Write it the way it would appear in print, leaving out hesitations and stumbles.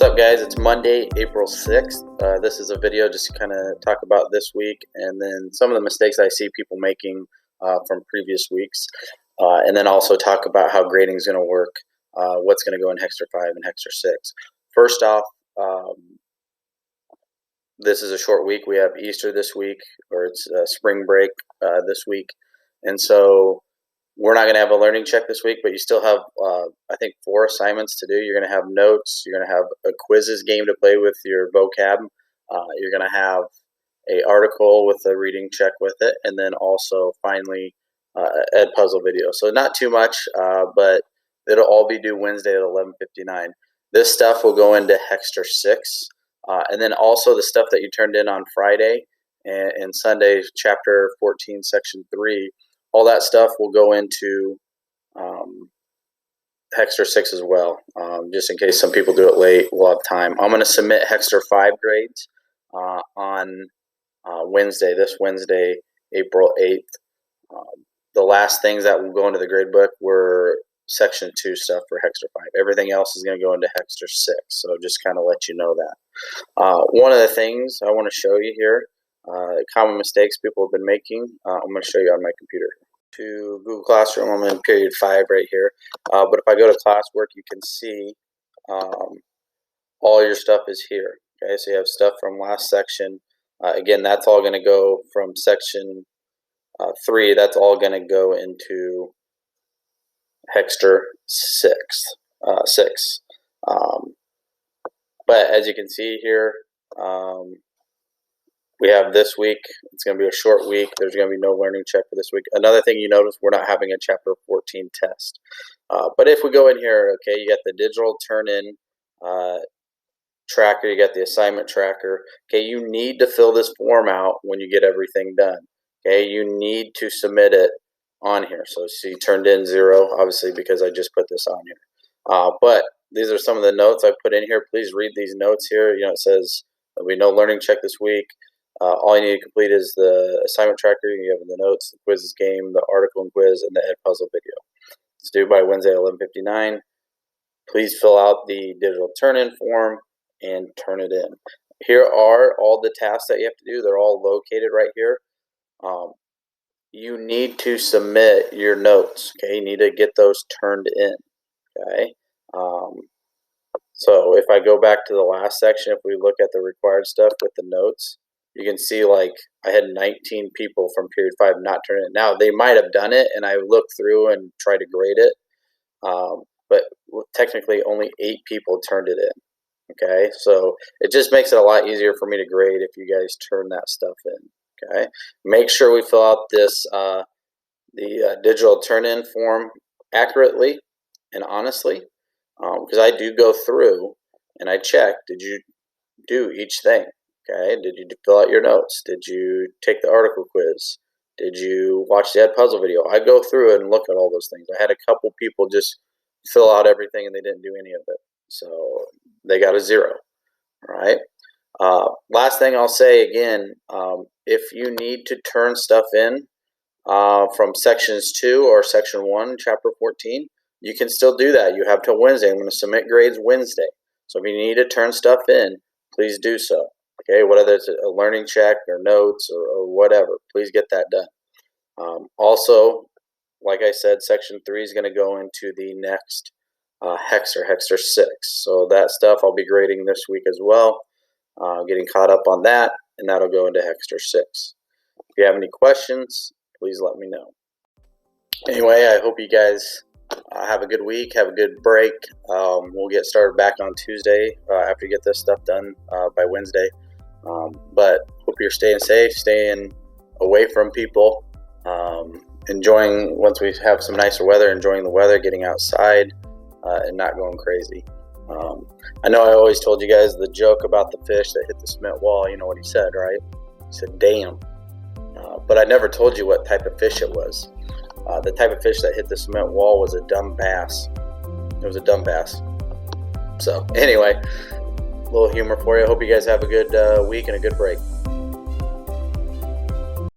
up, guys? It's Monday, April 6th. This is a video just to kind of talk about this week and then some of the mistakes I see people making from previous weeks. And then also talk about how grading is going to work, what's going to go in Hexter 5 and Hexter 6. First off, this is a short week. We have Easter this week, or it's spring break this week. And so we're not going to have a learning check this week, but you still have, I think, 4 assignments to do. You're going to have notes. You're going to have a quizzes game to play with your vocab. You're going to have an article with a reading check with it, and then also, finally, Ed Puzzle video. So not too much, but it'll all be due Wednesday at 11:59. This stuff will go into Hexter 6, and then also the stuff that you turned in on Friday and Sunday, Chapter 14, Section 3. All that stuff will go into Hexter 6 as well, just in case some people do it late. We'll have time. I'm going to submit Hexter 5 grades on Wednesday, this Wednesday, April 8th. The last things that will go into the grade book were Section 2 stuff for Hexter 5. Everything else is going to go into Hexter 6, so just kind of let you know that. One of the things I want to show you here, common mistakes people have been making, I'm going to show you on my computer. To Google Classroom, I'm in period 5 right here. But if I go to classwork, you can see all your stuff is here. Okay, so you have stuff from last section. Again, that's all going to go from section 3. That's all going to go into Hexter 6. But as you can see here, we have this week. It's going to be a short week. There's going to be no learning check for this week. Another thing you notice, we're not having a Chapter 14 test. But if we go in here, okay, you got the digital turn-in tracker. You got the assignment tracker. Okay, you need to fill this form out when you get everything done. Okay, you need to submit it on here. So see, turned in 0, obviously, because I just put this on here. But these are some of the notes I put in here. Please read these notes here. You know, it says there'll be no learning check this week. All you need to complete is the assignment tracker. You have the notes, the quizzes game, the article and quiz, and the Ed Puzzle video. It's due by Wednesday at 11:59. Please fill out the digital turn-in form and turn it in. Here are all the tasks that you have to do. They're all located right here. You need to submit your notes. Okay, you need to get those turned in. Okay. So if I go back to the last section, if we look at the required stuff with the notes, you can see, like, I had 19 people from period 5 not turn it in. Now, they might have done it, and I looked through and tried to grade it, but technically only 8 people turned it in, okay? So it just makes it a lot easier for me to grade if you guys turn that stuff in, okay? Make sure we fill out this, the digital turn-in form accurately and honestly, because I do go through and I check, did you do each thing? Okay, did you fill out your notes? Did you take the article quiz? Did you watch the Ed Puzzle video? I go through and look at all those things. I had a couple people just fill out everything and they didn't do any of it. So they got a 0. All right. Last thing I'll say again, if you need to turn stuff in from sections 2 or section 1, chapter 14, you can still do that. You have till Wednesday. I'm going to submit grades Wednesday. So if you need to turn stuff in, please do so. Okay, whether it's a learning check or notes or whatever, please get that done. Also, like I said, section 3 is going to go into the next Hexter 6. So that stuff I'll be grading this week as well, getting caught up on that, and that'll go into Hexter 6. If you have any questions, please let me know. Anyway, I hope you guys have a good week, have a good break. We'll get started back on Tuesday after you get this stuff done by Wednesday. But hope you're staying safe, staying away from people, enjoying, once we have some nicer weather, enjoying the weather, getting outside, and not going crazy. I know I always told you guys the joke about the fish that hit the cement wall. You know what he said, right? He said, damn. But I never told you what type of fish it was. The type of fish that hit the cement wall was a dumb bass. It was a dumb bass. So anyway, a little humor for you. I hope you guys have a good week and a good break.